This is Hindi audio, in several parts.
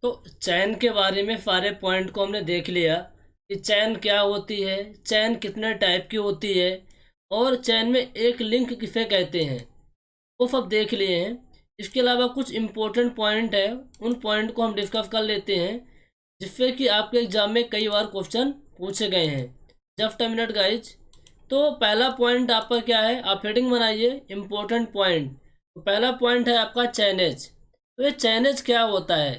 तो चैन के बारे में सारे पॉइंट को हमने देख लिया कि चैन क्या होती है, चैन कितने टाइप की होती है, और चैन में एक लिंक किसे कहते हैं, वो सब देख लिए हैं। इसके अलावा कुछ इम्पोर्टेंट पॉइंट है, उन पॉइंट को हम डिस्कस कर लेते हैं, जिससे कि आपके एग्जाम में कई बार क्वेश्चन पूछे गए हैं। Just a minute guys. तो पहला पॉइंट आपका क्या है, आप हेडिंग बनाइए इम्पोर्टेंट पॉइंट। तो पहला पॉइंट है आपका चैनेज। तो ये चैनेज क्या होता है,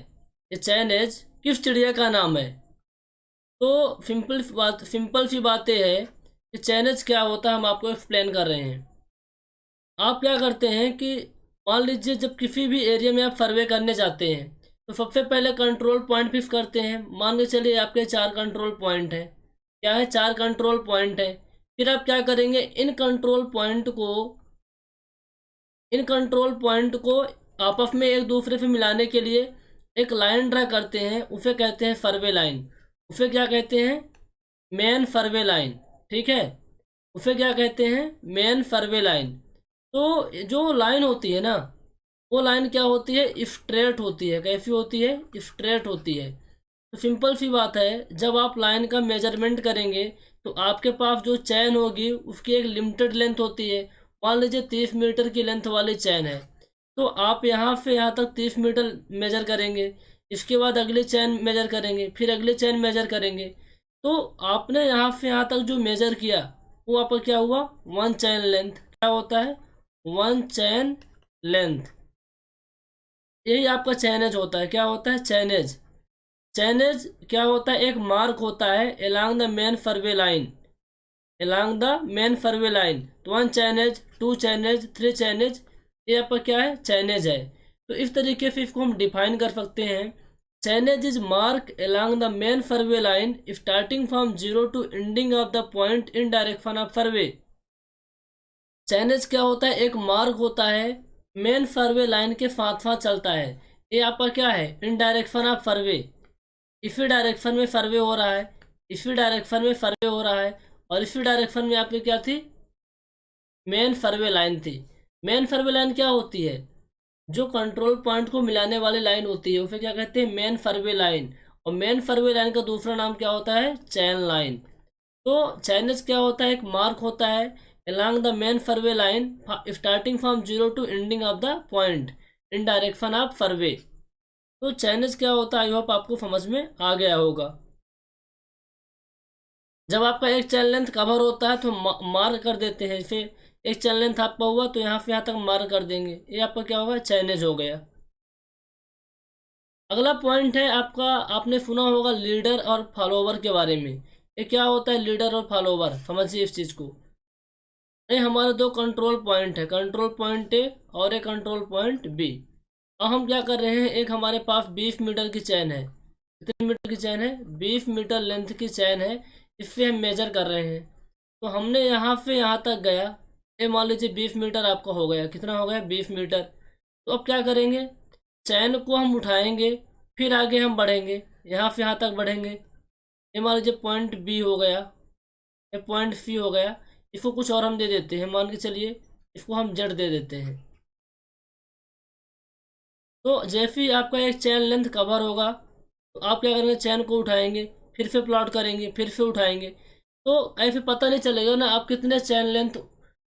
ये चैनेज किस चिड़िया का नाम है? तो सिंपल सी बातें है कि चैनेज क्या होता है, हम आपको एक्सप्लेन कर रहे हैं। आप क्या करते हैं कि मान लीजिए जब किसी भी एरिया में आप सर्वे करने जाते हैं, तो सबसे पहले कंट्रोल पॉइंट फिक्स करते हैं। मान के चलिए आपके 4 कंट्रोल पॉइंट है। क्या है? 4 कंट्रोल पॉइंट है। फिर आप क्या करेंगे, इन कंट्रोल पॉइंट को आपस में एक दूसरे से मिलाने के लिए एक लाइन ड्रा करते हैं, उसे कहते हैं सर्वे लाइन। उसे क्या कहते हैं? Main survey line. ठीक है, उसे क्या कहते हैं? Main survey line. तो जो लाइन होती है ना, वो लाइन क्या होती है? स्ट्रेट होती है। कैसी होती है? स्ट्रेट होती है। तो सिंपल सी बात है, जब आप लाइन का मेजरमेंट करेंगे तो आपके पास जो चैन होगी उसकी एक लिमिटेड लेंथ होती है। मान लीजिए 30 मीटर की लेंथ वाली चैन है, तो आप यहाँ से यहाँ तक 30 मीटर मेजर करेंगे। इसके बाद अगली चैन मेजर करेंगे, फिर अगली चैन मेजर करेंगे। तो आपने यहाँ से यहाँ तक जो मेजर किया वो आपका क्या हुआ? वन चैन लेंथ। क्या होता है? वन चैन लेंथ। यही आपका चैनेज होता है। क्या होता है? चैनेज। चैनेज क्या होता है? एक मार्क होता है along the main survey line. Along the main survey line. तो one chainage, two chainage, three chainage, ये आपका क्या है? चैनेज है। तो इस तरीके से इसको हम डिफाइन कर सकते हैं। Chainage is mark along the main survey line starting from zero to ending of the point in direction of survey. Chainage क्या होता है? एक मार्क होता है, मेन सर्वे लाइन के साथ साथ चलता है। ये आपका क्या है? इन डायरेक्शन ऑफ सर्वे। इसी डायरेक्शन में सर्वे हो रहा है, इसी डायरेक्शन में सर्वे हो रहा है, और इसी डायरेक्शन में आपकी क्या थी? मेन सर्वे लाइन थी। मेन सर्वे लाइन क्या होती है? जो कंट्रोल पॉइंट को मिलाने वाली लाइन होती है उसे क्या कहते हैं? Main survey line. और मेन सर्वे लाइन का दूसरा नाम क्या होता है? चैन लाइन। तो चैनेज क्या होता है? एक मार्क होता है along the main survey line starting from zero to ending of the point in direction of survey. तो चैनेज क्या होता है, आई होप आपको समझ में आ गया होगा। जब आपका एक चैन लेंथ कवर होता है तो मार्क कर देते हैं। जैसे एक चैन लेंथ आपका हुआ तो यहाँ से यहाँ तक मार्क कर देंगे, ये आपका क्या होगा? चैनेज हो गया। अगला पॉइंट है आपका, आपने सुना होगा लीडर और फॉलोवर के बारे में। ये क्या होता है लीडर और फॉलोवर? समझिए इस चीज को। ये हमारे दो कंट्रोल पॉइंट है, कंट्रोल पॉइंट ए और एक कंट्रोल पॉइंट बी। अब हम क्या कर रहे हैं, एक हमारे पास 20 मीटर की चैन है। कितने मीटर की चैन है? 20 मीटर लेंथ की चैन है। इससे हम मेजर कर रहे हैं। तो हमने यहाँ से यहाँ तक गया, ये मान लीजिए 20 मीटर आपका हो गया। कितना हो गया? 20 मीटर। तो अब क्या करेंगे, चैन को हम उठाएंगे, फिर आगे हम बढ़ेंगे, यहाँ से यहाँ तक बढ़ेंगे। ये मान लीजिए पॉइंट बी हो गया, ये पॉइंट सी हो गया। इसको कुछ और हम दे देते हैं, मान के चलिए इसको हम जेड दे देते हैं। तो जैसे ही आपका एक चैन लेंथ कवर होगा तो आप क्या करेंगे, चैन को उठाएंगे, फिर से प्लॉट करेंगे, फिर से उठाएंगे। तो ऐसे पता नहीं चलेगा ना आप कितने चैन लेंथ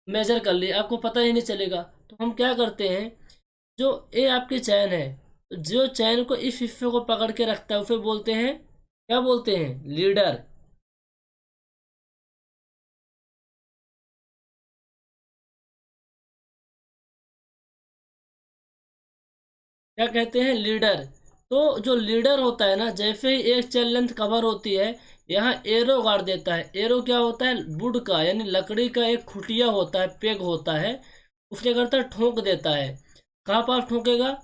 मेजर कर लिए, आपको पता ही नहीं चलेगा। तो हम क्या करते हैं, जो ये आपकी चैन है, जो चैन को इस हिस्से को पकड़ के रखता है उसे बोलते हैं, क्या बोलते हैं? लीडर। क्या कहते हैं? लीडर। तो जो लीडर होता है ना, जैसे ही एक चेन लेंथ कवर होती है, यहाँ एरो गाड़ देता है। एरो क्या होता है? वुड का यानी लकड़ी का एक खुटिया होता है, पेग होता है, उसके करता है ठोक देता है। कहाँ पास ठोकेगा?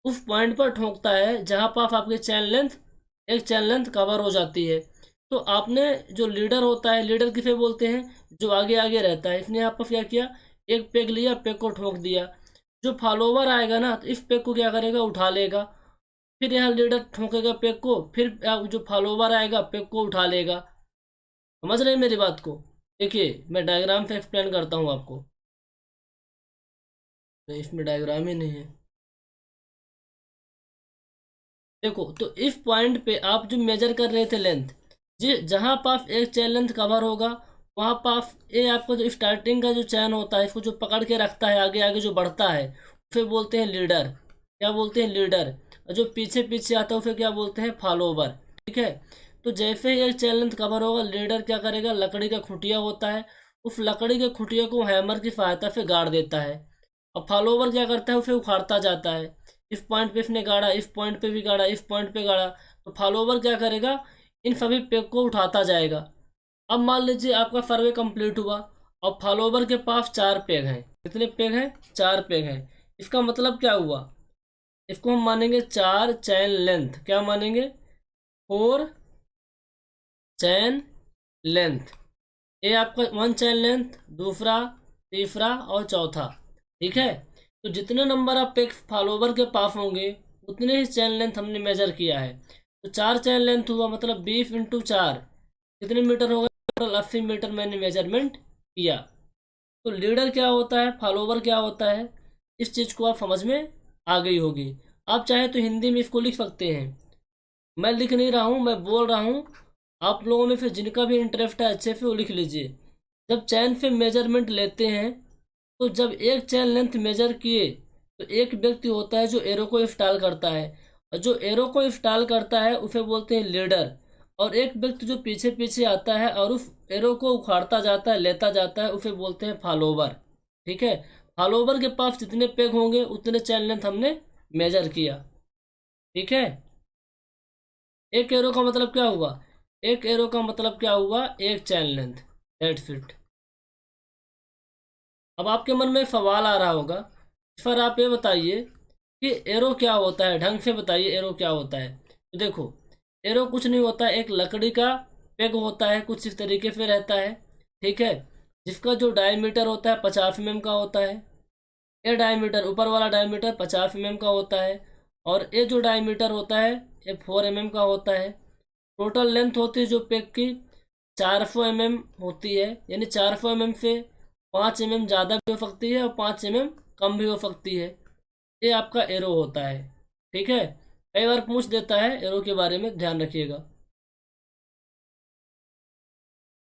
उस पॉइंट पर ठोकता है जहाँ पास आपकी चैन लेंथ, एक चैन लेंथ कवर हो जाती है। तो आपने जो लीडर होता है, लीडर किसे बोलते हैं? जो आगे आगे रहता है। इसने यहाँ पर क्या किया, एक पेग लिया, पेग को ठोक दिया। जो फॉलोवर आएगा ना, तो इस पेग को क्या करेगा? उठा लेगा। फिर यहाँ लीडर ठोकेगा पेग को, फिर जो फॉलोवर आएगा पेग को उठा लेगा। समझ रहे हैं मेरी बात को? देखिए मैं डायग्राम से एक्सप्लेन करता हूँ आपको। तो इसमें डायग्राम ही नहीं है। देखो, तो इस पॉइंट पे आप जो मेजर कर रहे थे लेंथ, जी जहाँ पर आप एक चैन लेंथ कवर होगा, वहाँ पर आप ये आपका जो स्टार्टिंग का जो चैन होता है, इसको जो पकड़ के रखता है, आगे आगे जो बढ़ता है, फिर बोलते हैं लीडर। क्या बोलते हैं? लीडर। और जो पीछे पीछे आता है फिर क्या बोलते हैं? फॉलोवर। ठीक है। तो जैसे ही एक चैन लेंथ कवर होगा, लीडर क्या करेगा? लकड़ी का खुटिया होता है, उस लकड़ी के खुटिया को हैमर की सहायता से गाड़ देता है। और फॉलोवर क्या करता है? उसे उखाड़ता जाता है। इस पॉइंट पे इसने गाड़ा, इस पॉइंट पे भी गाड़ा, इस पॉइंट पे गाड़ा, तो फॉलोवर क्या करेगा? इन सभी पेग को उठाता जाएगा। अब मान लीजिए आपका सर्वे कंप्लीट हुआ और फॉलोवर के पास 4 पेग हैं। कितने पेग हैं? 4 पेग हैं। इसका मतलब क्या हुआ? इसको हम मानेंगे 4 चैन लेंथ। क्या मानेंगे? 4 चैन लेंथ। ये आपका 1 चैन लेंथ, दूसरा, तीसरा और चौथा। ठीक है। तो जितने नंबर ऑफ पेग फॉलोवर के पास होंगे, उतने ही चैन लेंथ हमने मेजर किया है। तो 4 चैन लेंथ हुआ, मतलब 20 × 4 कितने मीटर होगा? टोटल 80 मीटर मैंने मेजरमेंट किया। तो लीडर क्या होता है, फॉलोवर क्या होता है, इस चीज़ को आप समझ में आ गई होगी। आप चाहे तो हिंदी में इसको लिख सकते हैं, मैं लिख नहीं रहा हूँ, मैं बोल रहा हूँ। आप लोगों में फिर जिनका भी इंटरेस्ट है अच्छे से वो लिख लीजिए। जब चैन से मेजरमेंट लेते हैं, तो जब एक चैन लेंथ मेजर किए, तो एक व्यक्ति होता है जो एरो को इंस्टॉल करता है, और जो एरो को इंस्टॉल करता है उसे बोलते हैं लीडर। और एक व्यक्ति जो पीछे पीछे आता है और उस एरो को उखाड़ता जाता है, लेता जाता है, उसे बोलते हैं फॉलोवर। ठीक है। फॉलोवर के पास जितने पेग होंगे उतने चैन लेंथ हमने मेजर किया। ठीक है। एक एरो का मतलब क्या हुआ? एक एरो का मतलब क्या हुआ? एक चैन लेंथ। That's it. अब आपके मन में सवाल आ रहा होगा, सर आप ये बताइए कि एरो क्या होता है, ढंग से बताइए एरो क्या होता है। तो देखो, एरो कुछ नहीं होता, एक लकड़ी का पेग होता है, कुछ इस तरीके से रहता है। ठीक है। जिसका जो डायमीटर होता है 50 mm का होता है। ये डायमीटर, ऊपर वाला डायमीटर 50 mm का होता है, और ये जो डायमीटर होता है ये 4 mm का होता है। टोटल लेंथ होती है जो पेग की 400 mm होती है, यानी 400 mm से 5 mm ज़्यादा भी हो सकती है और 5 mm कम भी हो सकती है। ये आपका एरो होता है। ठीक है। कई बार पूछ देता है एरो के बारे में, ध्यान रखिएगा।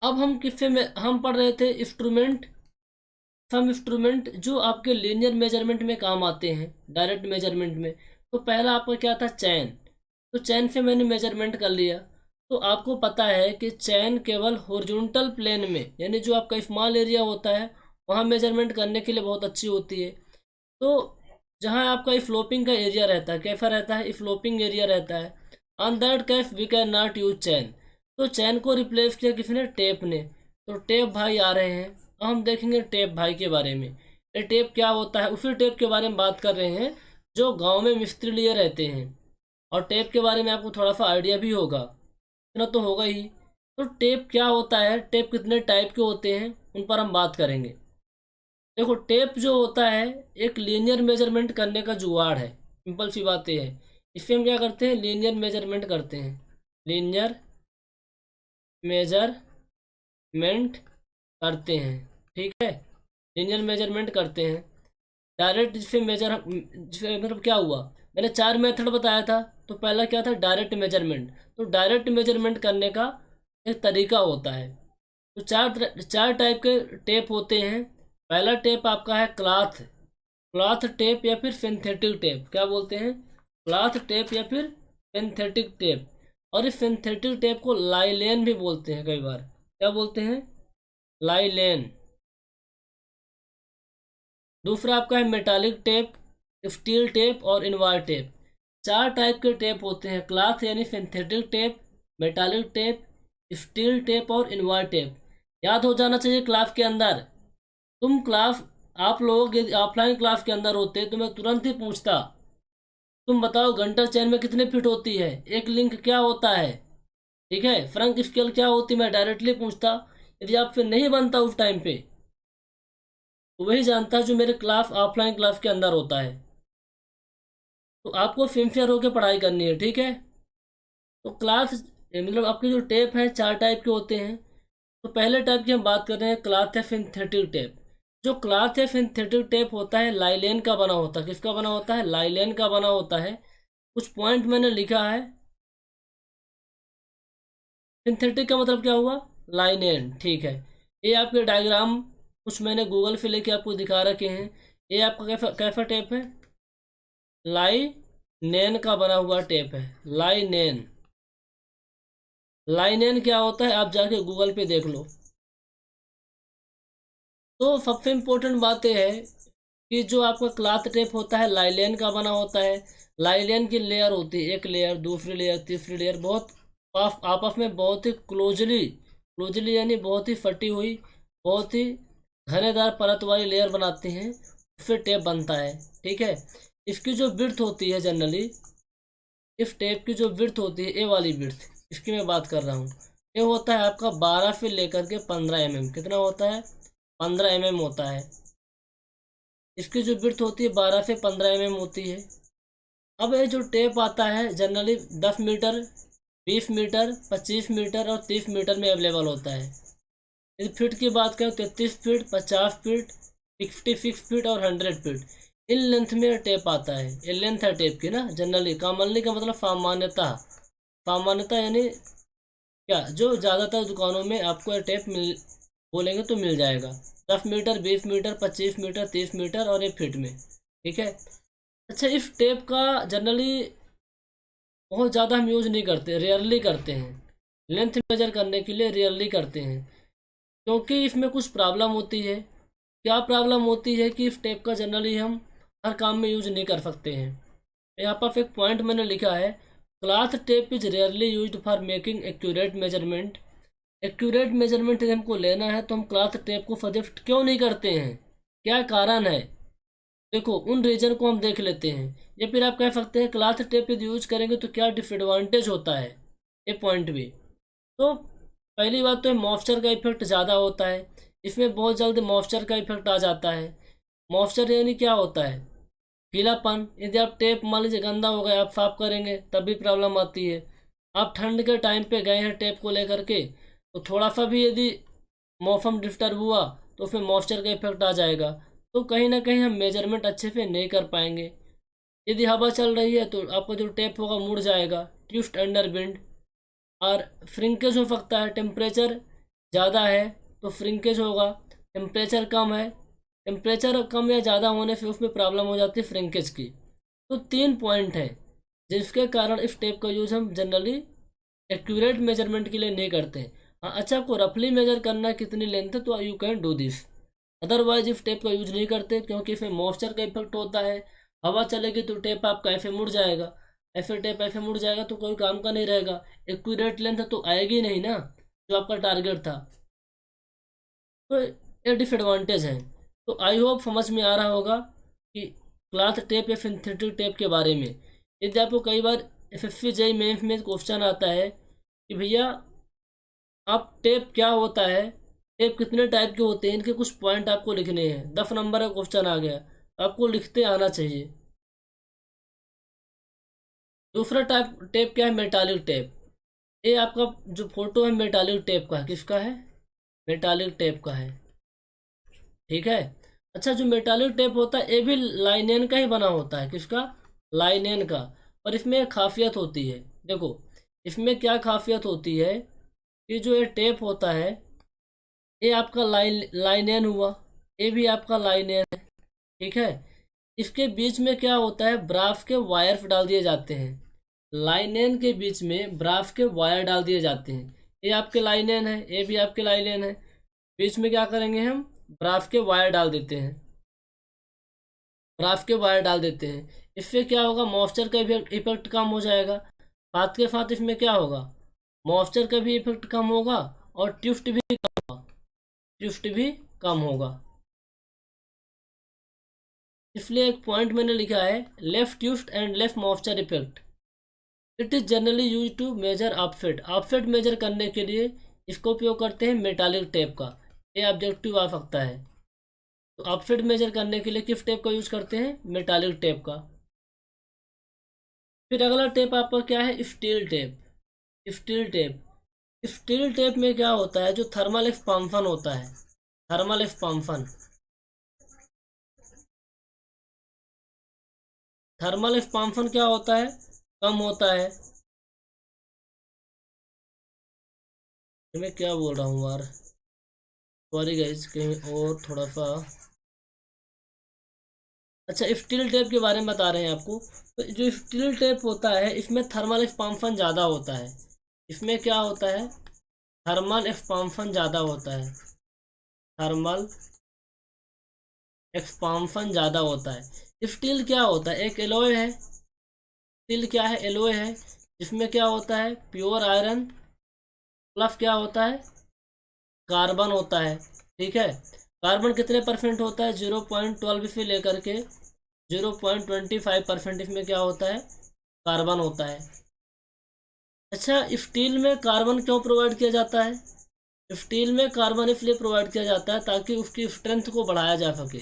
अब हम किससे में हम पढ़ रहे थे? इंस्ट्रूमेंट। सम इंस्ट्रूमेंट जो आपके लीनियर मेजरमेंट में काम आते हैं, डायरेक्ट मेजरमेंट में। तो पहला आपका क्या था? चैन। तो चैन से मैंने मेजरमेंट कर लिया। तो आपको पता है कि चैन केवल हॉरिजॉन्टल प्लेन में, यानी जो आपका स्मॉल एरिया होता है, वहाँ मेजरमेंट करने के लिए बहुत अच्छी होती है। तो जहाँ आपका फ्लोपिंग का एरिया रहता है, कैसा रहता है? फ्लोपिंग एरिया रहता है। On that case we can not use chain. तो चैन को रिप्लेस किया किसने? टेप ने। तो टेप भाई आ रहे हैं। अब हम देखेंगे टेप भाई के बारे में। ये टेप क्या होता है, उसी टेप के बारे में बात कर रहे हैं जो गांव में मिस्त्री लिए रहते हैं। और टेप के बारे में आपको थोड़ा सा आइडिया भी होगा, इतना तो होगा ही। तो टेप क्या होता है, टेप कितने टाइप के होते हैं, उन पर हम बात करेंगे। देखो, टेप जो होता है एक लीनियर मेजरमेंट करने का जुगाड़ है। सिंपल सी बात ये है, इससे हम क्या करते हैं? लीनियर मेजरमेंट करते हैं। लीनियर मेजरमेंट करते हैं। ठीक है। लीनियर मेजरमेंट करते हैं। डायरेक्ट जिससे मेजर, जिससे मतलब क्या हुआ, मैंने 4 मेथड बताया था। तो पहला क्या था? Direct measurement. तो डायरेक्ट मेजरमेंट करने का एक तरीका होता है। तो चार चार टाइप के टेप होते हैं। पहला टेप आपका है क्लॉथ। क्लॉथ टेप या फिर सिंथेटिक टेप। क्या बोलते हैं? क्लॉथ टेप या फिर सिंथेटिक टेप। और इस सिंथेटिक टेप को लाइलेन भी बोलते हैं कई बार। क्या बोलते हैं? लाइलेन। दूसरा आपका है मेटालिक टेप, स्टील टेप और इनवार टेप। 4 टाइप के टेप होते हैं, क्लॉथ यानी synthetic tape, metallic tape, steel tape और इनवार टेप। याद हो जाना चाहिए क्लास के अंदर। तुम क्लास, आप लोग यदि ऑफलाइन क्लास के अंदर होते तो मैं तुरंत ही पूछता, तुम बताओ घंटा चैन में कितने फिट होती है, एक लिंक क्या होता है, ठीक है, फ्रंक स्केल क्या होती, मैं डायरेक्टली पूछता। यदि आपसे नहीं बनता उस टाइम पे, तो वही जानता है जो मेरे क्लास, ऑफलाइन क्लास के अंदर होता है। तो आपको सिंसियर होकर पढ़ाई करनी है। ठीक है। तो क्लास मतलब आपके जो टेप है 4 टाइप के होते हैं। तो पहले टाइप की हम बात कर रहे हैं, क्लॉथ या सिंथेटिक टेप। जो क्लॉथ या सिंथेटिक टेप होता है लाइलेन का बना होता है। किसका बना होता है? लाइलेन का बना होता है। कुछ पॉइंट मैंने लिखा है। सिंथेटिक का मतलब क्या हुआ, लाइनेन, ठीक है। ये आपके डायग्राम कुछ मैंने गूगल से लेके आपको दिखा रखे हैं। ये आपका कैफा कैफा टेप है, लाइनेन का बना हुआ टेप है, लाइनेन। लाइनेन क्या होता है आप जाके गूगल पे देख लो। तो सबसे इम्पोर्टेंट बात यह है कि जो आपका क्लॉथ टेप होता है लाइलेन का बना होता है। लाइलेन की लेयर होती है, एक लेयर, दूसरी लेयर, तीसरी लेयर, बहुत आपस में बहुत ही क्लोजली क्लोजली यानी बहुत ही फटी हुई, बहुत ही घनेदार परत वाली लेयर बनाते हैं, फिर टेप बनता है। ठीक है। इसकी जो विड्थ होती है जनरली, इस टेप की जो विड्थ होती है, ए वाली विड्थ, इसकी मैं बात कर रहा हूँ, ये होता है आपका 12 से लेकर के 15 mm। कितना होता है, 15 mm होता है। इसकी जो विड्थ होती है 12 से 15 mm होती है। अब ये जो टेप आता है जनरली 10 मीटर, 20 मीटर, 25 मीटर और 30 मीटर में अवेलेबल होता है। यदि फीट की बात करें 33 फीट, 50 फीट, 66 फीट और 100 फीट, इन लेंथ में टेप आता है। ये लेंथ है टेप की ना जनरली। कॉमनली का मतलब सामान्यता, सामान्यता यानी क्या, जो ज़्यादातर दुकानों में आपको ये टेप मिल बोलेंगे तो मिल जाएगा। 10 मीटर, 20 मीटर, 25 मीटर, 30 मीटर और 1 फीट में। ठीक है। अच्छा, इस टेप का जनरली बहुत ज़्यादा हम यूज़ नहीं करते, रेयरली करते हैं। लेंथ मेजर करने के लिए रेयरली करते हैं, क्योंकि इसमें कुछ प्रॉब्लम होती है। क्या प्रॉब्लम होती है कि इस टेप का जनरली हम हर काम में यूज नहीं कर सकते हैं। यहाँ पर एक पॉइंट मैंने लिखा है, cloth tape is rarely used for making accurate measurement. Accurate measurement यदि हमको लेना है तो हम क्लॉथ टेप को सजेस्ट क्यों नहीं करते हैं, क्या कारण है। देखो, उन रीजन को हम देख लेते हैं। या फिर आप कह सकते हैं क्लॉथ टेप यदि यूज करेंगे तो क्या डिसएडवांटेज होता है, ये पॉइंट भी। तो पहली बात तो मॉइस्चर का इफेक्ट ज़्यादा होता है, इसमें बहुत जल्द मॉइस्चर का इफेक्ट आ जाता है। मॉइस्चर यानी क्या होता है, गीलापन। यदि आप टेप मान लीजिए गंदा हो गया, आप साफ करेंगे तब भी प्रॉब्लम आती है। आप ठंड के टाइम पे गए हैं टेप को लेकर के, तो थोड़ा सा भी यदि मौसम डिस्टर्ब हुआ तो उसमें मॉइस्चर का इफेक्ट आ जाएगा, तो कहीं ना कहीं हम मेजरमेंट अच्छे से नहीं कर पाएंगे। यदि हवा चल रही है तो आपका जो टेप होगा मुड़ जाएगा, ट्विस्ट अंडर विंड। और फ्रिंकेज हो सकता है, टेम्परेचर ज़्यादा है तो फ्रिंकेज होगा, टेम्परेचर कम है, टेम्परेचर कम या ज़्यादा होने से उसमें प्रॉब्लम हो जाती है फ्रिंकेज की। तो 3 पॉइंट हैं जिसके कारण इस टेप का यूज़ हम जनरली एक्यूरेट मेजरमेंट के लिए नहीं करते हैं। हाँ, अच्छा आपको रफली मेजर करना है कितनी लेंथ है तो you can do this, otherwise इस टेप का यूज नहीं करते, क्योंकि इसमें मॉइस्चर का इफेक्ट होता है। हवा चलेगी तो टेप आपका ऐसे मुड़ जाएगा, ऐसे टेप ऐसे मुड़ जाएगा तो कोई काम का नहीं रहेगा, एक्यूरेट लेंथ तो आएगी नहीं ना जो आपका टारगेट था। तो ये डिसएडवांटेज है। तो आई होप समझ में आ रहा होगा कि क्लॉथ टेप या सिंथेटिक टेप के बारे में। यदि आपको कई बार एसएससी जेईई मेंस में क्वेश्चन आता है कि भैया आप टेप क्या होता है, टेप कितने टाइप के होते हैं, इनके कुछ पॉइंट आपको लिखने हैं, 10 नंबर का क्वेश्चन आ गया, आपको लिखते आना चाहिए। दूसरा टाइप टेप क्या है, मेटालिक टेप। ये आपका जो फोटो है मेटालिक टेप का है, किसका है, मेटालिक टेप का है। ठीक है। अच्छा, जो मेटालिक टेप होता है ये भी लाइनेन का ही बना होता है, किसका, लाइनेन का। और इसमें एक खासियत होती है, देखो इसमें क्या खासियत होती है कि जो ये टेप होता है ये आपका लाइनेन हुआ, ये भी आपका लाइनेन है। ठीक है। इसके बीच में क्या होता है, ब्रास के वायर डाल दिए जाते हैं। लाइनेन के बीच में ब्रास के वायर डाल दिए जाते हैं। ये आपके लाइनेन है, ये भी आपके लाइनेन है। बीच में क्या करेंगे हम, ब्रास के वायर डाल देते हैं, ब्रास के वायर डाल देते हैं। इससे क्या होगा, मॉइस्चर का इफेक्ट कम हो जाएगा। साथ के साथ इसमें क्या होगा, मॉइस्चर का भी इफेक्ट कम होगा और ट्विस्ट भी कम होगा, ट्विस्ट भी कम होगा। इसलिए एक पॉइंट मैंने लिखा है, left twist and left moisture effect. It is generally use to measure offset. Offset measure करने के लिए इसको उपयोग करते हैं मेटालिक टेप का, ये ऑब्जेक्टिव आ सकता है। तो ऑफसेट मेजर करने के लिए किस टेप का यूज करते हैं, मेटालिक टेप का। फिर अगला टेप आपका क्या है, steel tape. Steel tape, steel tape में क्या होता है, जो थर्मल एक्सपांशन होता है, थर्मल एक्सपांशन। थर्मल एक्सपांशन क्या होता है, कम होता है। मैं क्या बोल रहा हूँ यार, सॉरी गाइस, कहीं और थोड़ा सा। अच्छा, स्टील टेप के बारे में बता रहे हैं आपको। तो जो स्टील टेप होता है इसमें थर्मल एक्सपांशन ज़्यादा होता है। इसमें क्या होता है, थर्मल एक्सपांशन ज़्यादा होता है। थर्मल एक्सपांशन ज़्यादा होता है। स्टील क्या होता है, एक एलॉय है। स्टील क्या है, एलॉय है। जिसमें क्या होता है, प्योर आयरन प्लस क्या होता है, कार्बन होता है। ठीक है, कार्बन कितने परसेंट होता है, 0.12 से लेकर के 0.25% इसमें क्या होता है, कार्बन होता है। अच्छा, स्टील में कार्बन क्यों प्रोवाइड किया जाता है, स्टील में कार्बन इसलिए प्रोवाइड किया जाता है ताकि उसकी स्ट्रेंथ को बढ़ाया जा सके,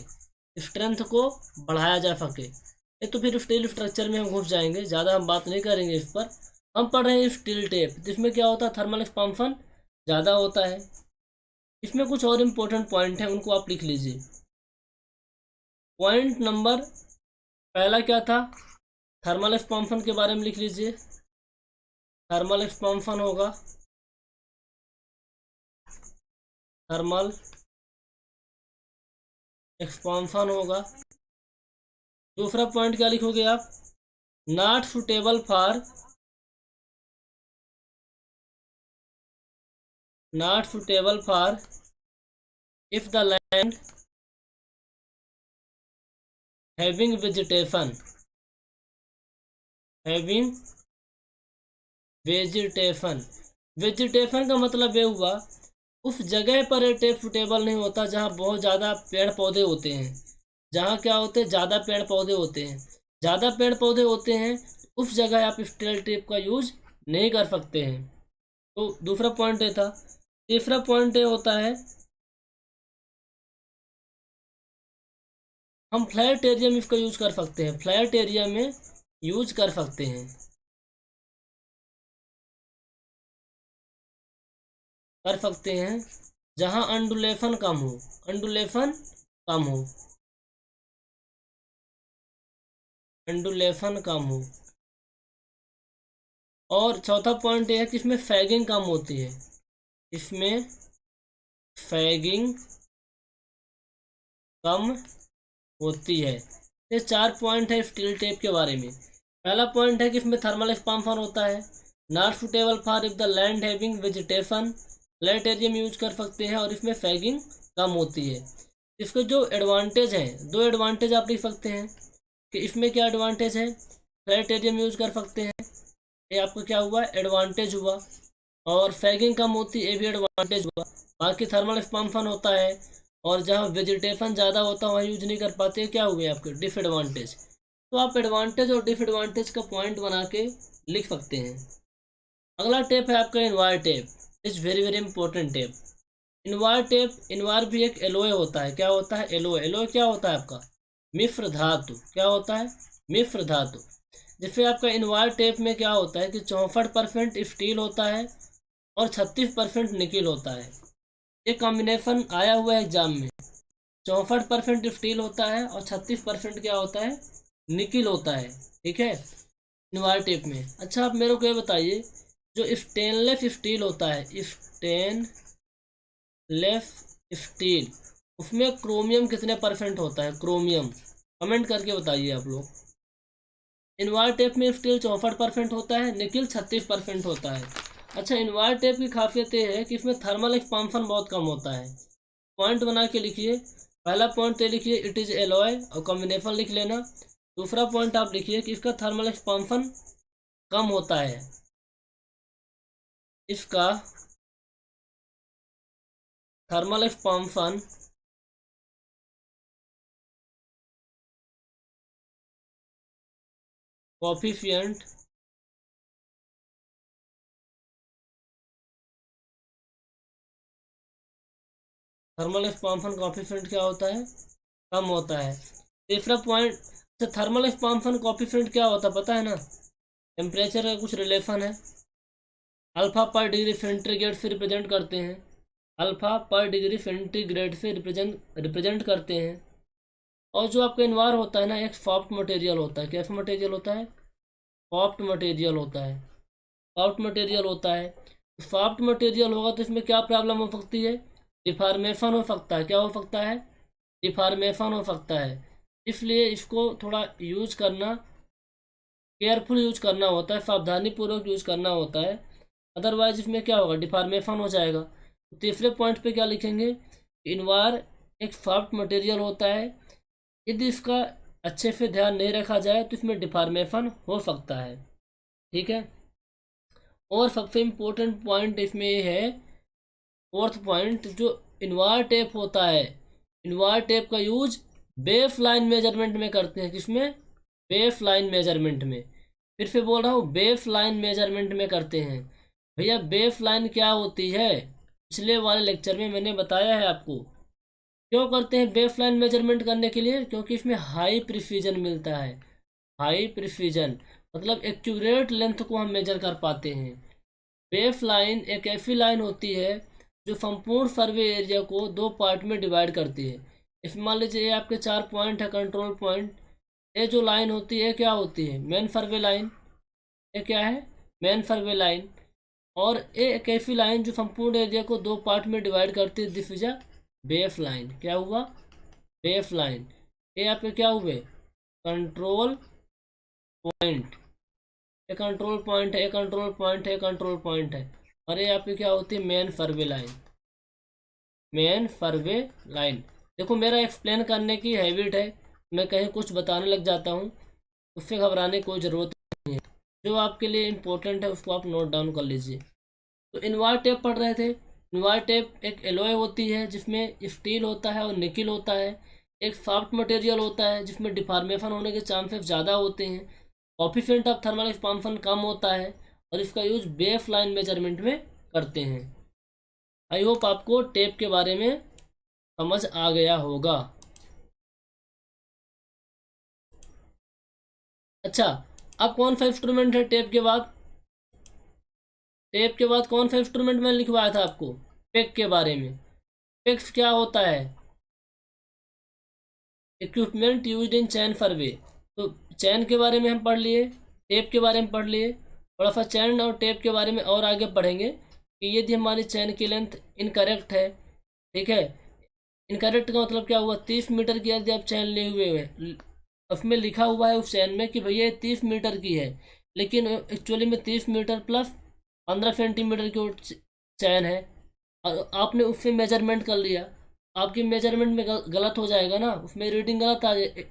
स्ट्रेंथ को बढ़ाया जा सके। ये तो फिर स्टील स्ट्रक्चर में हम घुस जाएंगे, ज़्यादा हम बात नहीं करेंगे इस पर। हम पढ़ रहे हैं स्टील टेप, जिसमें क्या होता है, थर्मल एक्सपांशन ज़्यादा होता है। इसमें कुछ और इम्पोर्टेंट पॉइंट हैं, उनको आप लिख लीजिए। पॉइंट नंबर पहला क्या था, थर्मल एक्सपांशन के बारे में लिख लीजिए। थर्मल एक्सपांशन होगा, थर्मल एक्सपांशन होगा। दूसरा पॉइंट क्या लिखोगे आप, not suitable for, not suitable for if the land having vegetation, having vegetation. Vegetation का मतलब ये हुआ, उस जगह पर ये टेप सुटेबल नहीं होता जहाँ बहुत ज़्यादा पेड़ पौधे होते हैं। जहाँ क्या होते हैं, ज़्यादा पेड़ पौधे होते हैं, ज़्यादा पेड़ पौधे होते हैं, उस जगह आप स्टील टेप का यूज नहीं कर सकते हैं। तो दूसरा पॉइंट ये था। तीसरा पॉइंट ये होता है, हम फ्लैट एरिया में इसका यूज कर सकते हैं, फ्लैट एरिया में यूज कर सकते हैं, कर सकते हैं जहाँ अंडुलेशन कम हो, अंडुलेशन कम हो, अंडुलेशन कम हो। और चौथा पॉइंट ये है कि इसमें फैगिंग कम होती है, इसमें फैगिंग कम होती है। ये चार पॉइंट है स्टील टेप के बारे में। पहला पॉइंट है कि इसमें थर्मल एक्सपांशन होता है, not suitable for if the land having vegetation, flat area में यूज कर सकते हैं, और इसमें फैगिंग कम होती है। इसके जो एडवांटेज हैं, दो एडवांटेज आप लिख सकते हैं कि इसमें क्या एडवांटेज है, फ्लैट एरिया में यूज कर सकते हैं, ये आपको क्या हुआ, एडवांटेज हुआ। और फैगिंग कम होती है, ये भी एडवांटेज हुआ। बाकी थर्मल एक्सपांशन होता है, और जहाँ वेजिटेशन ज़्यादा होता है वहाँ यूज नहीं कर पाते, क्या हुए आपके डिसएडवांटेज। तो आप एडवांटेज और डिसएडवांटेज का पॉइंट बना के लिख सकते हैं। अगला टेप है आपका Invar tape, is very very important tape. Invar tape, Invar भी एक एलोय होता है। क्या होता है, एलोय। एलोय क्या होता है आपका, मिश्र धातु। क्या होता है, मिश्र धातु। जिससे आपका इनवार टेप में क्या होता है कि 64% स्टील होता है और 36% निकिल होता है। ये कॉम्बिनेशन आया हुआ है एग्जाम में, 64% स्टील होता है और 36% क्या होता है, निकिल होता है। ठीक है, इनवार टेप में। अच्छा, आप मेरे को ये बताइए, जो स्टेनलेस स्टील होता है, स्टेनलेस स्टील, उसमें क्रोमियम कितने परसेंट होता है, क्रोमियम, कमेंट करके बताइए आप लोग। इनवार टेप में स्टील 64% होता है, निकिल 36% होता है। अच्छा, इनवार टेप की खासियत ये है कि इसमें थर्मल एक्सपांशन बहुत कम होता है। पॉइंट बना के लिखिए। पहला पॉइंट ये लिखिए, इट इज एलॉय, और कॉम्बिनेशन लिख लेना। दूसरा पॉइंट आप लिखिए कि इसका थर्मल एक्सपांशन कम होता है, इसका thermal expansion coefficient thermal expansion coefficient क्या होता है, कम होता है। तीसरा पॉइंट, तो थर्मल एक्सपांशन कोफिशिएंट क्या होता है पता है ना, टेम्परेचर का कुछ रिलेशन है, अल्फा पर डिग्री सेंटीग्रेड से रिप्रेजेंट करते हैं, अल्फा पर डिग्री सेंटीग्रेड से रिप्रेजेंट करते हैं। और जो आपका इनवार होता है ना, एक सॉफ्ट मटेरियल होता है। कैसा मटेरियल होता है, सॉफ्ट मटेरियल होता है, सॉफ्ट मटेरियल होता है। सॉफ्ट मटेरियल होगा तो इसमें क्या प्रॉब्लम हो सकती है, डिफॉर्मेशन हो सकता है। क्या हो सकता है, डिफॉर्मेशन हो सकता है। इसलिए इसको थोड़ा यूज करना, केयरफुल यूज करना होता है, सावधानी पूर्वक यूज करना होता है, अदरवाइज इसमें क्या होगा, डिफॉर्मेशन हो जाएगा। तो तीसरे पॉइंट पे क्या लिखेंगे, इनवार एक सॉफ्ट मटेरियल होता है, यदि इसका अच्छे से ध्यान नहीं रखा जाए तो इसमें डिफॉर्मेशन हो सकता है। ठीक है। और सबसे इम्पोर्टेंट पॉइंट इसमें ये है, फोर्थ पॉइंट, जो इनवार टेप होता है, इनवार टेप का यूज बेस लाइन मेजरमेंट में करते हैं। किसमें, बेस लाइन मेजरमेंट में। फिर से बोल रहा हूँ, बेस लाइन मेजरमेंट में करते हैं। भैया बेस लाइन क्या होती है, पिछले वाले लेक्चर में मैंने बताया है आपको। क्यों करते हैं बेस लाइन मेजरमेंट करने के लिए, क्योंकि इसमें हाई प्रिसीजन मिलता है। हाई प्रिसीजन मतलब एक्यूरेट लेंथ को हम मेजर कर पाते हैं। बेस लाइन एक ऐसी लाइन होती है जो संपूर्ण सर्वे एरिया को दो पार्ट में डिवाइड करती है। इसमें मान लीजिए ये आपके 4 पॉइंट है, कंट्रोल पॉइंट। ये जो लाइन होती है क्या होती है, मेन सर्वे लाइन। ये क्या है, मेन सर्वे लाइन। और ये एक ऐसी लाइन जो संपूर्ण एरिया को दो पार्ट में डिवाइड करती है, this is a base line. क्या हुआ, बेस लाइन। ये आपके क्या हुए, कंट्रोल पॉइंट। ये कंट्रोल पॉइंट है, ये कंट्रोल पॉइंट है, कंट्रोल पॉइंट है। और ये आपकी क्या होती है, main survey line. Main survey line. देखो मेरा एक्सप्लेन करने की हैबिट है, मैं कहीं कुछ बताने लग जाता हूँ, उससे घबराने की कोई ज़रूरत नहीं है। जो आपके लिए इम्पोर्टेंट है उसको आप नोट डाउन कर लीजिए। तो इनवार टेप पढ़ रहे थे। इनवार टेप एक एलॉय होती है जिसमें स्टील होता है और निकिल होता है। एक सॉफ्ट मटेरियल होता है जिसमें डिफॉर्मेशन होने के चांसेस ज़्यादा होते हैं, कोएफिशिएंट ऑफ थर्मल एक्सपांशन कम होता है, और इसका यूज बेस लाइन मेजरमेंट में करते हैं। आई होप आपको टेप के बारे में समझ आ गया होगा। अच्छा, अब कौन सा इंस्ट्रूमेंट है टेप के बाद, टेप के बाद कौन सा इंस्ट्रूमेंट मैंने लिखवाया था आपको, पेग के बारे में। पेग्स क्या होता है, इक्विपमेंट यूज्ड इन चैन सर्वे। तो चैन के बारे में हम पढ़ लिए, टेप के बारे में पढ़ लिए। थोड़ा सा चैन और टेप के बारे में और आगे पढ़ेंगे कि यदि हमारी चैन की लेंथ इनकरेक्ट है, ठीक है, इनकरेक्ट का मतलब क्या हुआ, 30 मीटर की यदि आप चैन लिए हुए हैं, उसमें लिखा हुआ है उस चैन में कि भैया ये 30 मीटर की है, लेकिन एक्चुअली में 30 मीटर प्लस 15 सेंटीमीटर की चैन है, और आपने उससे मेजरमेंट कर लिया, आपकी मेजरमेंट में गलत हो जाएगा ना, उसमें रीडिंग गलत आ जाए,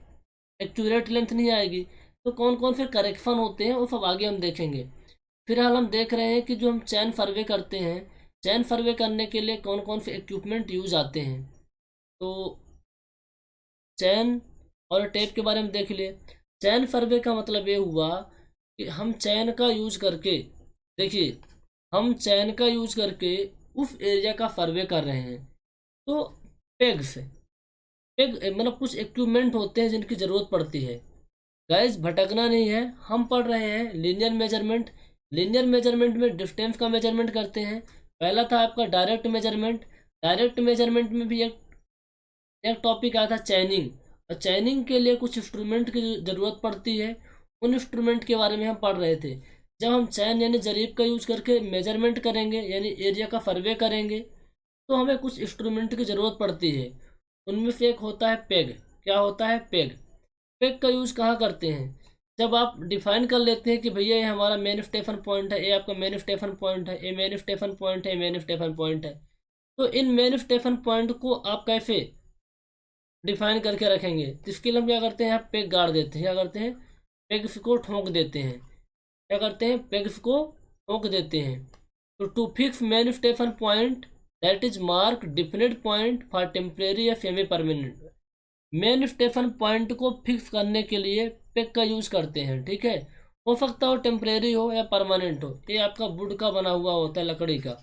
एक्यूरेट लेंथ नहीं आएगी। तो कौन कौन से करेक्शन होते हैं वो सब आगे हम देखेंगे। फिलहाल हम देख रहे हैं कि जो हम चैन सर्वे करते हैं, चैन सर्वे करने के लिए कौन कौन से इक्विपमेंट यूज आते हैं। तो चैन और टेप के बारे में देख लिए। चैन सर्वे का मतलब ये हुआ कि हम चैन का यूज करके, देखिए हम चैन का यूज करके उस एरिया का सर्वे कर रहे हैं। तो पेग्स, पेग मतलब कुछ इक्विपमेंट होते हैं जिनकी ज़रूरत पड़ती है। गाइस भटकना नहीं है, हम पढ़ रहे हैं लीनियर मेजरमेंट। लीनियर मेजरमेंट में डिस्टेंस का मेजरमेंट करते हैं। पहला था आपका डायरेक्ट मेजरमेंट। डायरेक्ट मेजरमेंट में भी एक टॉपिक आया था चैनिंग, और चैनिंग के लिए कुछ इंस्ट्रूमेंट की ज़रूरत पड़ती है। उन इंस्ट्रूमेंट के बारे में हम पढ़ रहे थे। जब हम चैन यानी जरीब का यूज़ करके मेजरमेंट करेंगे यानी एरिया का सर्वे करेंगे, तो हमें कुछ इंस्ट्रूमेंट की ज़रूरत पड़ती है। उनमें से एक होता है पेग। क्या होता है, पेग। पेग का यूज़ कहाँ करते हैं, जब आप डिफाइन कर लेते हैं कि भैया ये हमारा मेन स्टेशन पॉइंट है, ये आपका मेन स्टेशन पॉइंट है, ये मेन स्टेशन पॉइंट है, मेन स्टेशन पॉइंट है। तो इन मेन स्टेशन पॉइंट को आप कैसे डिफाइन करके रखेंगे, तो इसके लिए हम क्या करते हैं, यहाँ पेग गाड़ देते हैं। क्या करते हैं, पेग्स को ठोक देते हैं। क्या करते हैं, पेग्स को ठोक देते हैं। तो to fix main station point that is mark definite point for temporary या semi permanent. Main station point को फिक्स करने के लिए पेग का यूज करते हैं। ठीक है, हो सकता हो टेम्परेरी हो या परमानेंट हो। ये आपका वुड का बना हुआ होता है, लकड़ी का।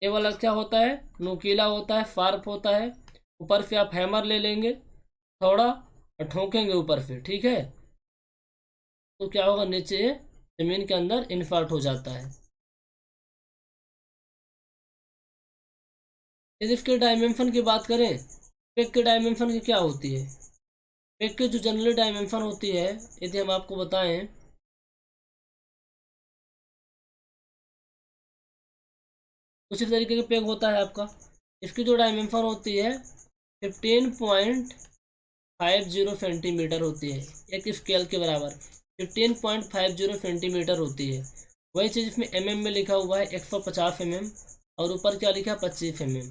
ये वाला क्या होता है, नुकीला होता है, शार्प होता है। ऊपर से आप हैमर ले लेंगे थोड़ा और ठोकेंगे ऊपर से, ठीक है, तो क्या होगा, नीचे जमीन के अंदर इन्फर्ट हो जाता है। यदि इसके डायमेंशन की बात करें, पेग के डायमेंशन की क्या होती है, पेग की जो जनरल डायमेंशन होती है, यदि हम आपको बताएं उसी तरीके का पेग होता है आपका। इसकी जो डायमेंशन होती है 15.50 सेंटीमीटर होती है, एक स्केल के बराबर 15.50 सेंटीमीटर होती है। वही चीज़ इसमें mm में लिखा हुआ है 150 mm, और ऊपर क्या लिखा है 25 mm।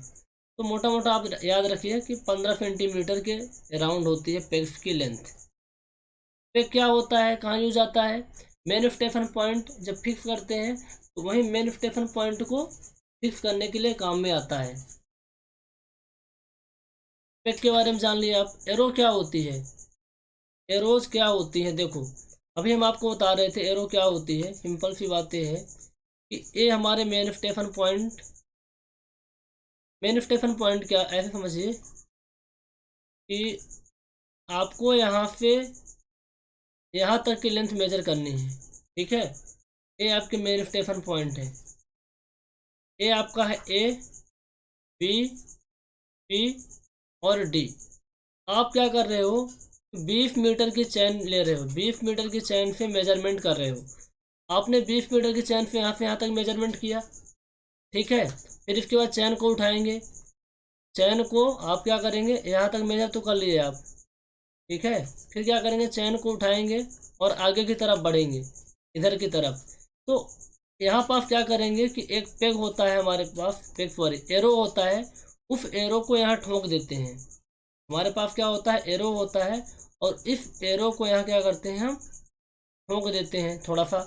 तो मोटा मोटा आप याद रखिए कि 15 सेंटीमीटर के अराउंड होती है पेग्स की लेंथ। पेग क्या होता है, कहाँ यूज आता है, मेन स्टेशन पॉइंट जब फिक्स करते हैं तो वही मेन स्टेशन पॉइंट को फिक्स करने के लिए काम में आता है। पेग के बारे में जान लिया आप। एरो क्या होती है, एरोज क्या होती है, देखो अभी हम आपको बता रहे थे एरो क्या होती है। सिंपल सी बातें है कि ये हमारे main station point, main station point क्या ऐसे समझिए कि आपको यहाँ से यहाँ तक की लेंथ मेजर करनी है, ठीक है। ये आपके मेन स्टेशन पॉइंट है, ये आपका है ए बी सी और डी। आप क्या कर रहे हो, 20 मीटर की चैन ले रहे हो, 20 मीटर की चैन से मेजरमेंट कर रहे हो। आपने 20 मीटर की चैन से यहाँ तक मेजरमेंट किया, ठीक है। फिर इसके बाद चैन को उठाएंगे, चैन को आप क्या करेंगे, यहाँ तक मेजर तो कर लिए आप, ठीक है। फिर क्या करेंगे, चैन को उठाएंगे और आगे की तरफ बढ़ेंगे, इधर की तरफ। तो यहाँ पास क्या करेंगे कि एक पेग होता है हमारे पास, पेग सॉरी एरो होता है, उस एरो को यहाँ ठोक देते हैं। हमारे पास क्या होता है, एरो होता है, और इस एरो को यहाँ क्या करते हैं, हम ठोक देते हैं थोड़ा सा।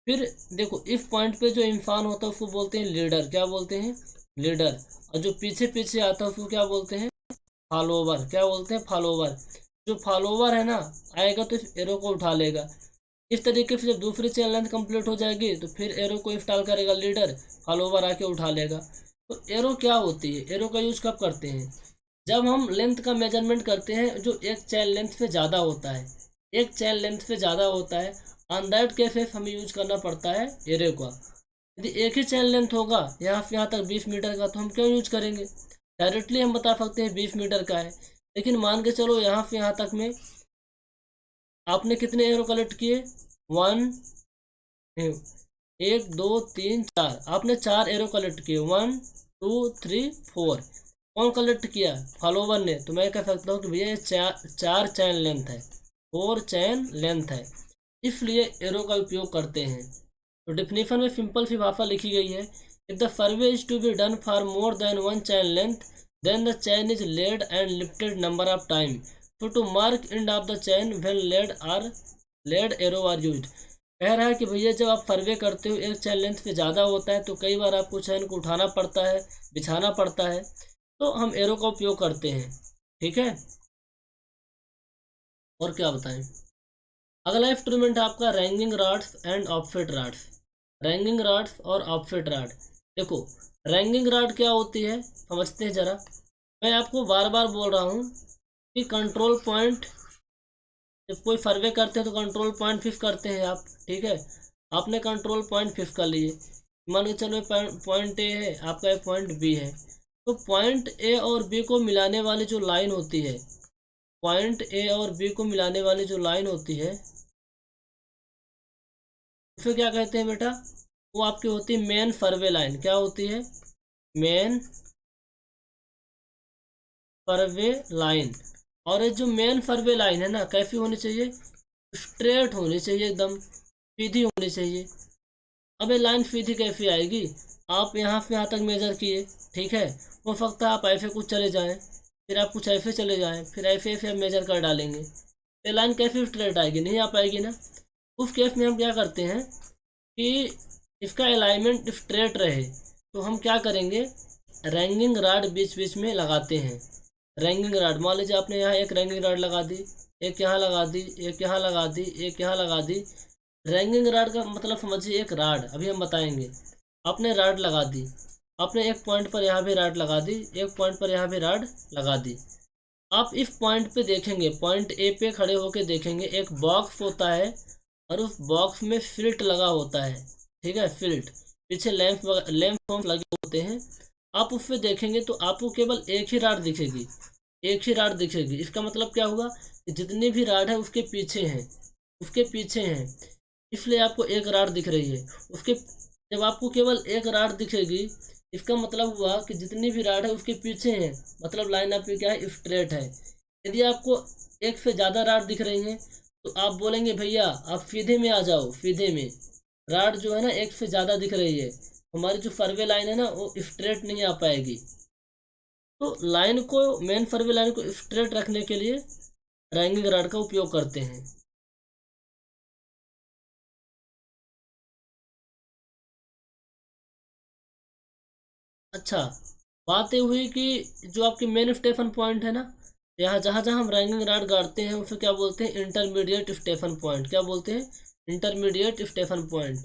फिर देखो इस पॉइंट पे जो इंसान होता है उसको बोलते हैं लीडर, क्या बोलते हैं, लीडर। और जो पीछे पीछे आता है उसको क्या बोलते हैं, फॉलोवर, क्या बोलते हैं, फॉलोवर। जो फॉलोवर है ना आएगा तो इस एरो को उठा लेगा। इस तरीके से जब दूसरी चेन लेंथ कंप्लीट हो जाएगी तो फिर एरो को इंस्टॉल करेगा लीडर, फॉलोवर आके उठा लेगा। तो एरो क्या होती है, एरो का यूज कब करते हैं, जब हम लेंथ का मेजरमेंट करते हैं जो एक चैन लेंथ से ज़्यादा होता है, एक चैन लेंथ से ज़्यादा होता है, ऑन दैट केसेस हमें यूज करना पड़ता है एरो का। यदि एक ही चैन लेंथ होगा यहाँ से यहाँ तक 20 मीटर का, तो हम क्यों यूज करेंगे, डायरेक्टली हम बता सकते हैं 20 मीटर का है। लेकिन मान के चलो यहाँ से यहाँ तक में आपने कितने एरो कलेक्ट किए, 1 1 2 3 4, आपने 4 एरो कलेक्ट किए, 1 2 3 4। कौन कलेक्ट किया, फॉलोवर ने। तो मैं कह सकता हूँ कि भैया ये चार चैन लेंथ है, 4 चैन लेंथ है, इसलिए एरो का उपयोग करते हैं। तो डिफिनेशन में सिंपल सी भाषा लिखी गई है, if the survey is to be done for more than 1 chain length then the chain is laid and lifted number of time, so to mark end of the chain when laid arrow are used। कह रहा है कि भैया जब आप सर्वे करते हो एक चैन लेंथ से ज़्यादा होता है तो कई बार आपको चैन को उठाना पड़ता है, बिछाना पड़ता है, तो हम एरो का उपयोग करते हैं, ठीक है। और क्या बताएं, अगला इंस्ट्रूमेंट आपका ragging rods and offset rods. Ragging rods और ऑफसेट रॉड। देखो रैंगिंग रॉड क्या होती है समझते हैं जरा। मैं आपको बार बार बोल रहा हूँ कि कंट्रोल पॉइंट, जब कोई सर्वे करते हैं तो कंट्रोल पॉइंट फिक्स करते हैं आप, ठीक है। आपने कंट्रोल पॉइंट फिक्स कर लिए, मान के चलो पॉइंट ए है, आपका एक पॉइंट बी है, तो पॉइंट ए और बी को मिलाने वाली जो लाइन होती है, पॉइंट ए और बी को मिलाने वाली जो लाइन होती है उसे क्या कहते हैं बेटा, वो आपकी होती है मेन सर्वे लाइन। क्या होती है, मेन सर्वे लाइन। और ये जो मेन सर्वे लाइन है ना कैसी होनी चाहिए, स्ट्रेट होनी चाहिए, एकदम सीधी होनी चाहिए। अब ये लाइन सीधी कैसे आएगी, आप यहाँ से यहाँ तक मेजर किए, ठीक है, हो सकता है आप ऐसे कुछ चले जाएं, फिर आप कुछ ऐसे चले जाएं, फिर ऐसे ऐसे आप मेजर कर डालेंगे, ये लाइन कैसे स्ट्रेट आएगी, नहीं आ पाएगी ना। उस केस में हम क्या करते हैं कि इसका अलाइनमेंट स्ट्रेट रहे तो हम क्या करेंगे, रैंगिंग रॉड बीच बीच में लगाते हैं। रैंगिंग रॉड, मान लीजिए आपने यहाँ एक रैंगिंग रॉड लगा दी, एक यहाँ लगा दी, एक यहाँ लगा दी, एक यहाँ लगा दी। रैंगिंग रॉड का मतलब समझिए एक रॉड, अभी हम बताएंगे। आपने रॉड लगा दी, आपने एक पॉइंट पर यहाँ भी रॉड लगा दी, एक पॉइंट पर यहाँ भी रॉड लगा दी। आप इस पॉइंट पे देखेंगे, पॉइंट ए पे खड़े होके देखेंगे, एक बॉक्स होता है और उस बॉक्स में फिल्ट लगा होता है, ठीक है, फिल्ट, पीछे लैंप लगे होते हैं। आप उस पर देखेंगे तो आपको केवल एक ही राड दिखेगी, एक ही राड दिखेगी। इसका मतलब क्या हुआ कि जितनी भी राड है उसके पीछे हैं, उसके पीछे हैं, इसलिए आपको एक राड दिख रही है। उसके जब आपको केवल एक राड दिखेगी इसका मतलब हुआ कि जितनी भी राड है उसके पीछे है, मतलब लाइन आपकी क्या है, स्ट्रेट है। यदि आपको एक से ज़्यादा राड दिख रही हैं तो आप बोलेंगे भैया आप सीधे में आ जाओ, सीधे में। राड जो है ना एक से ज़्यादा दिख रही है, हमारी जो फरवे लाइन है ना वो स्ट्रेट नहीं आ पाएगी। तो लाइन को, मेन फरवे लाइन को स्ट्रेट रखने के लिए रैंगिंग राड का उपयोग करते हैं। अच्छा, बात ये हुई कि जो आपके मेन स्टेशन पॉइंट है ना, यहाँ जहाँ जहाँ हम रैंगिंग राड गाड़ते हैं उसे क्या बोलते हैं, इंटरमीडिएट स्टेशन पॉइंट। क्या बोलते हैं, intermediate station point.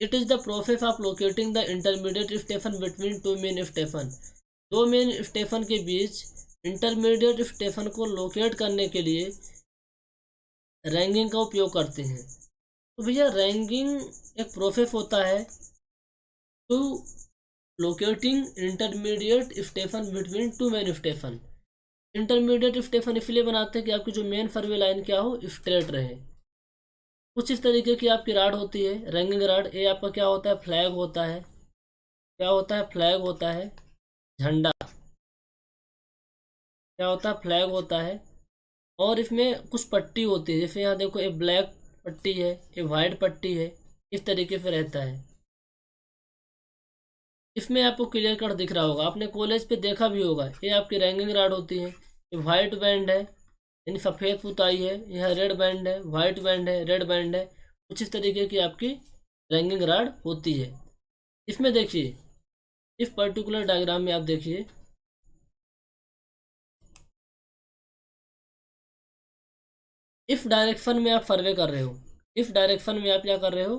It is the process of locating the intermediate station between two main station. दो मेन स्टेशन के बीच इंटरमीडिएट स्टेशन को लोकेट करने के लिए रैंगिंग का उपयोग करते हैं। तो भैया रैंगिंग एक प्रोसेस होता है to locating intermediate station between two main station. Intermediate station इसलिए बनाते हैं कि आपकी जो मेन फरवे लाइन क्या हो, स्ट्रेट रहे। कुछ इस तरीके की आपकी राड होती है, रैंगिंग राड। ये आपका क्या होता है, फ्लैग होता है। क्या होता है, फ्लैग होता है, झंडा। क्या होता है, फ्लैग होता है। और इसमें कुछ पट्टी होती है, जैसे यहाँ देखो एक ब्लैक पट्टी है, एक वाइट पट्टी है, इस तरीके से रहता है। इसमें आपको क्लियर कट दिख रहा होगा, आपने कॉलेज पे देखा भी होगा। ये आपकी रैंगिंग राड होती है। ये वाइट बैंड है, यानी सफ़ेद पुताई है। यह रेड बैंड है, वाइट बैंड है, रेड बैंड है। कुछ इस तरीके की आपकी रैंगिंग राड होती है। इसमें देखिए, इस पर्टिकुलर डायग्राम में आप देखिए, इस डायरेक्शन में आप सर्वे कर रहे हो, इस डायरेक्शन में आप क्या कर रहे हो,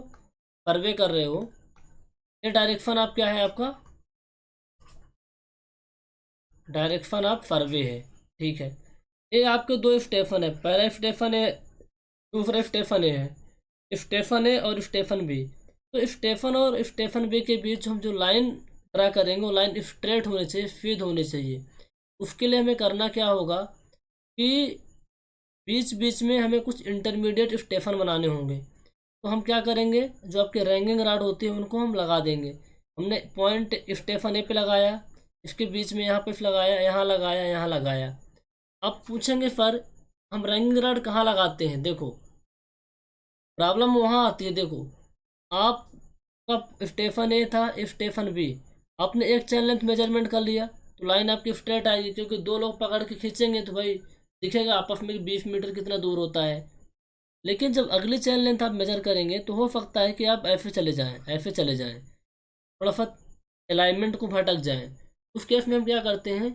सर्वे कर रहे हो। ये डायरेक्शन आप क्या है, आपका डायरेक्शन ऑफ सर्वे है। ठीक है, ये आपके दो स्टेशन है, पहला स्टेशन है, दूसरा स्टेशन है। स्टेशन ए और स्टेशन बी। तो स्टेशन और स्टेशन बी के बीच हम जो लाइन ड्रा करेंगे वो लाइन स्ट्रेट होनी चाहिए, सीध होनी चाहिए। उसके लिए हमें करना क्या होगा कि बीच बीच में हमें कुछ इंटरमीडिएट स्टेशन बनाने होंगे। तो हम क्या करेंगे, जो आपके रैंगिंग राड होती है उनको हम लगा देंगे। हमने पॉइंट स्टेशन ए पे लगाया, इसके बीच में यहाँ पे लगाया, यहाँ लगाया, यहाँ लगाया। अब पूछेंगे सर हम रैंगिंग राड कहाँ लगाते हैं। देखो प्रॉब्लम वहाँ आती है। देखो आपका स्टेशन ए था, स्टेशन बी, आपने एक चैन लेंथ मेजरमेंट कर लिया तो लाइन आपकी स्ट्रेट आएगी, क्योंकि दो लोग पकड़ के खींचेंगे तो भाई दिखेगा आपस में 20 मीटर कितना दूर होता है। लेकिन जब अगली चैन लेंथ आप मेजर करेंगे तो हो सकता है कि आप ऐसे चले जाएं, ऐसे चले जाएं, थोड़ा सा अलाइनमेंट को भटक जाएं। उस केस में हम क्या करते हैं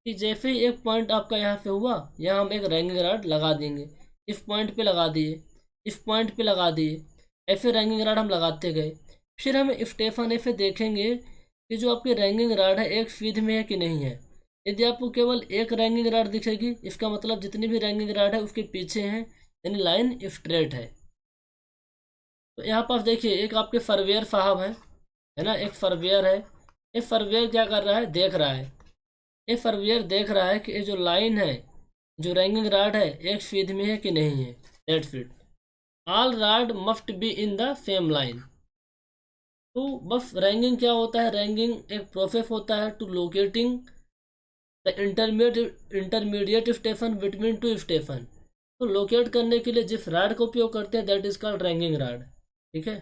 कि जैसे ही एक पॉइंट आपका यहाँ से हुआ, यहाँ हम एक रैंगिंग राड लगा देंगे। इस पॉइंट पे लगा दिए, इस पॉइंट पे लगा दिए, ऐसे रैंगिंग राड हम लगाते गए। फिर हम स्टेशन ऐसे देखेंगे कि जो आपकी रैंगिंग राड है एक सीध में है कि नहीं है। यदि आपको केवल एक रैंगिंग राड दिखेगी, इसका मतलब जितनी भी रैंगिंग राड है उसके पीछे हैं, यानी लाइन स्ट्रेट है। तो यहाँ पास देखिए एक आपके सर्वेयर साहब है ना, एक सर्वेयर है। ये सर्वेयर क्या कर रहा है, देख रहा है। ये सर्वेयर देख रहा है कि ये जो लाइन है, जो रैंगिंग राड है एक सीध में है कि नहीं है। That's it, all rod must be in the same line. तो बस रैंगिंग क्या होता है, रैंगिंग एक प्रोसेस होता है to locating the intermediate station between two station. तो लोकेट करने के लिए जिस राड का उपयोग करते हैं that is called ranging rod. ठीक है,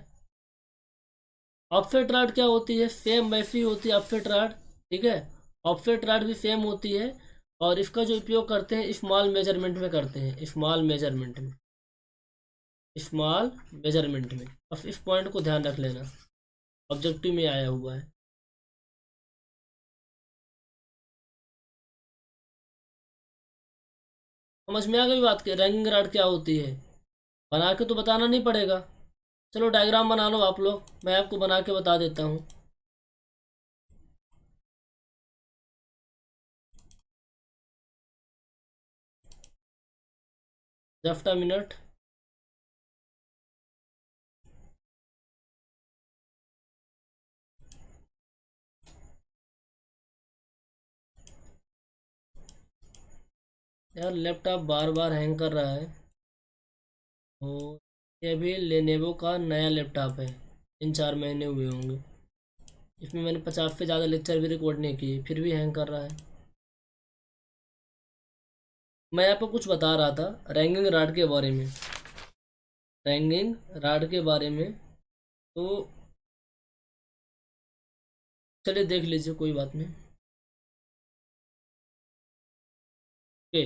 ऑफसेट राड क्या होती है, सेम वैसी होती है ऑफसेट राड। ठीक है, ऑफसेट राड भी सेम होती है और इसका जो उपयोग करते हैं स्मॉल मेजरमेंट में करते हैं, स्मॉल मेजरमेंट में, स्मॉल मेजरमेंट में। अब इस पॉइंट को ध्यान रख लेना, ऑब्जेक्टिव में आया हुआ है। समझ में आ गई बात की रैंगिंग राड क्या होती है, बना के तो बताना नहीं पड़ेगा। चलो डायग्राम बना लो आप लोग, मैं आपको बना के बता देता हूँ। Just a minute. यार लैपटॉप बार बार हैंग कर रहा है। और ये भी लेनेवो का नया लैपटॉप है, 3-4 महीने हुए होंगे। इसमें मैंने 50 से ज़्यादा लेक्चर भी रिकॉर्ड नहीं किए, फिर भी हैंग कर रहा है। मैं आपको कुछ बता रहा था रैंकिंग राड के बारे में, रैंकिंग राड के बारे में। तो चलिए देख लीजिए, कोई बात नहीं। ओके,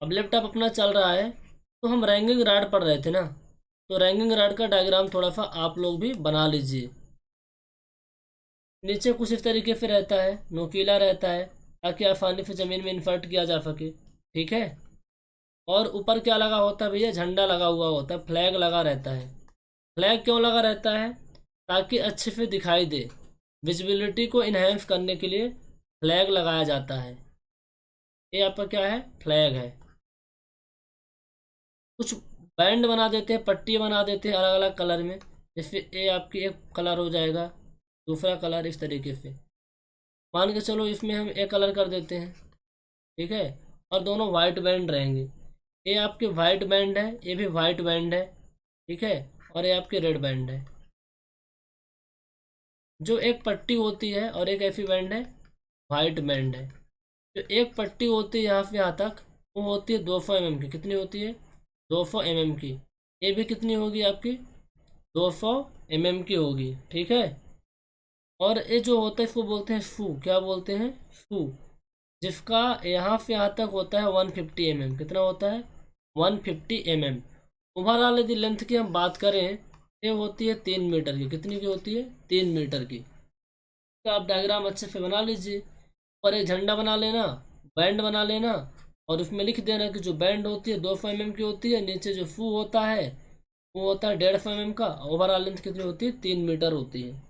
अब लैपटॉप अपना चल रहा है। तो हम रैंकिंग राड पढ़ रहे थे ना, तो रैंकिंग राड का डायग्राम थोड़ा सा आप लोग भी बना लीजिए। नीचे कुछ इस तरीके से रहता है, नोकीला रहता है, ताकि आसानी से ज़मीन में इंसर्ट किया जा सके। ठीक है। और ऊपर क्या लगा होता है भैया, झंडा लगा हुआ होता है, फ्लैग लगा रहता है। फ्लैग क्यों लगा रहता है, ताकि अच्छे से दिखाई दे, विजिबिलिटी को इन्हेंस करने के लिए फ्लैग लगाया जाता है। ये आपका क्या है, फ्लैग है। कुछ बैंड बना देते हैं, पट्टी बना देते हैं अलग अलग कलर में, जैसे ये आपकी एक कलर हो जाएगा, दूसरा कलर इस तरीके से। मान के चलो इसमें हम एक कलर कर देते हैं। ठीक है। और दोनों वाइट बैंड रहेंगे। ये आपके वाइट बैंड है, ये भी वाइट बैंड है। ठीक है। और ये आपके रेड बैंड है। जो एक पट्टी होती है और एक ऐसी बैंड है, वाइट बैंड है। जो एक पट्टी होती है यहाँ से यहाँ तक, वो होती है 200 mm की। कितनी होती है, 200 mm की। ये भी कितनी होगी आपकी, 200 mm की होगी। ठीक है। और ये जो होता है इसको बोलते हैं शू, क्या बोलते हैं, शू, जिसका यहाँ से यहाँ तक होता है 150 mm। कितना होता है, 150 mm। ओवरऑल यदि लेंथ की हम बात करें, ये होती है 3 मीटर की। कितनी की होती है, 3 मीटर की। तो आप डायग्राम अच्छे से बना लीजिए, और एक झंडा बना लेना, बैंड बना लेना, और उसमें लिख देना कि जो बैंड होती है 200 mm की होती है, नीचे जो फू होता है वो होता है 150 mm का। ओवरऑल लेंथ कितनी होती है, 3 मीटर होती है।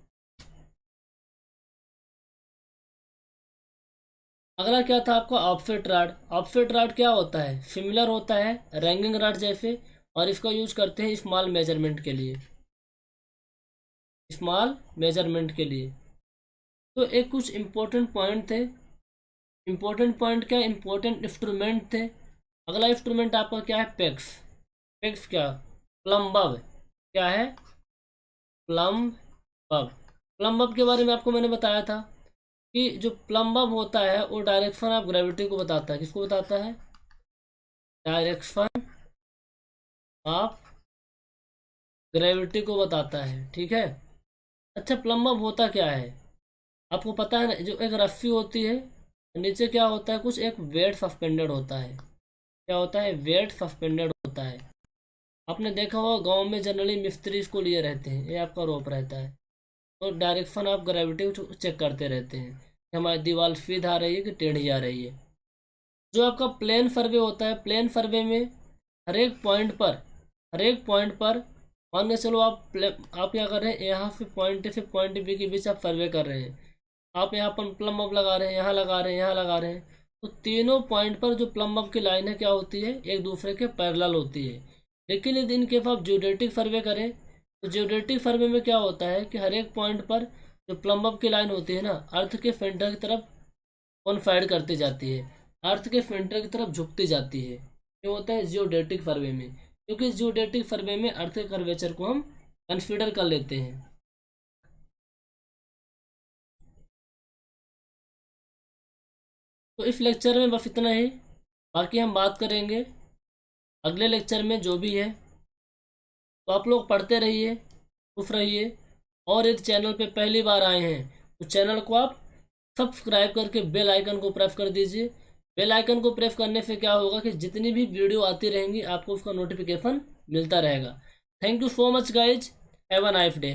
अगला क्या था आपका, ऑफसेट राड। ऑफसेट राड क्या होता है, सिमिलर होता है रैंकिंग राड जैसे, और इसका यूज करते हैं स्मॉल मेजरमेंट के लिए, स्मॉल मेजरमेंट के लिए। तो एक कुछ इम्पोर्टेंट पॉइंट थे। इम्पोर्टेंट पॉइंट क्या, इम्पोर्टेंट इंस्ट्रूमेंट थे। अगला इंस्ट्रूमेंट आपका क्या है, पेक्स। पेक्स क्या, प्लम्बब। क्या है, प्लम्बब। प्लम्बब के बारे में आपको मैंने बताया था कि जो प्लम्बब होता है वो डायरेक्शन ऑफ ग्रेविटी को बताता है। किसको बताता है, डायरेक्शन ऑफ ग्रेविटी को बताता है। ठीक है। अच्छा, प्लम्बब होता क्या है, आपको पता है ना, जो एक रस्सी होती है, नीचे क्या होता है, कुछ एक वेट सस्पेंडेड होता है। क्या होता है, वेट सस्पेंडेड होता है। आपने देखा होगा गांव में जनरली मिस्त्री इसको लिए रहते हैं, ये आपका रोप रहता है। तो डायरेक्शन ऑफ ग्रेविटी चेक करते रहते हैं कि हमारी दीवार सीधा आ रही है कि टेढ़ी आ रही है। जो आपका प्लेन सर्वे होता है, प्लेन सर्वे में हर एक पॉइंट पर मान के चलो आप क्या कर रहे हैं, यहाँ से पॉइंट A से पॉइंट B के बीच आप सर्वे कर रहे हैं। आप यहाँ पर प्लम अप लगा रहे हैं, यहाँ लगा रहे हैं, यहाँ लगा रहे हैं। तो तीनों पॉइंट पर जो प्लम अप की लाइन है क्या होती है, एक दूसरे के पैरेलल होती है। लेकिन यदि इनके आप जियोडेटिक सर्वे करें, तो जियोडेटिक सर्वे में क्या होता है कि हर एक पॉइंट पर जो प्लम अप की लाइन होती है ना, अर्थ के सेंटर की तरफ कॉन्फाइड करती जाती है, अर्थ के सेंटर की तरफ झुकती जाती है। ये होता है जियोडेटिक सर्वे में, क्योंकि जियोडेटिक सर्वे में अर्थ के कर्वेचर को हम कंसीडर कर लेते हैं। तो इस लेक्चर में बस इतना ही, बाकी हम बात करेंगे अगले लेक्चर में जो भी है। तो आप लोग पढ़ते रहिए, खुश रहिए, और यदि चैनल पे पहली बार आए हैं तो चैनल को आप सब्सक्राइब करके बेल आइकन को प्रेस कर दीजिए। बेल आइकन को प्रेस करने से क्या होगा कि जितनी भी वीडियो आती रहेंगी आपको उसका नोटिफिकेशन मिलता रहेगा। Thank you so much guys, have a nice day.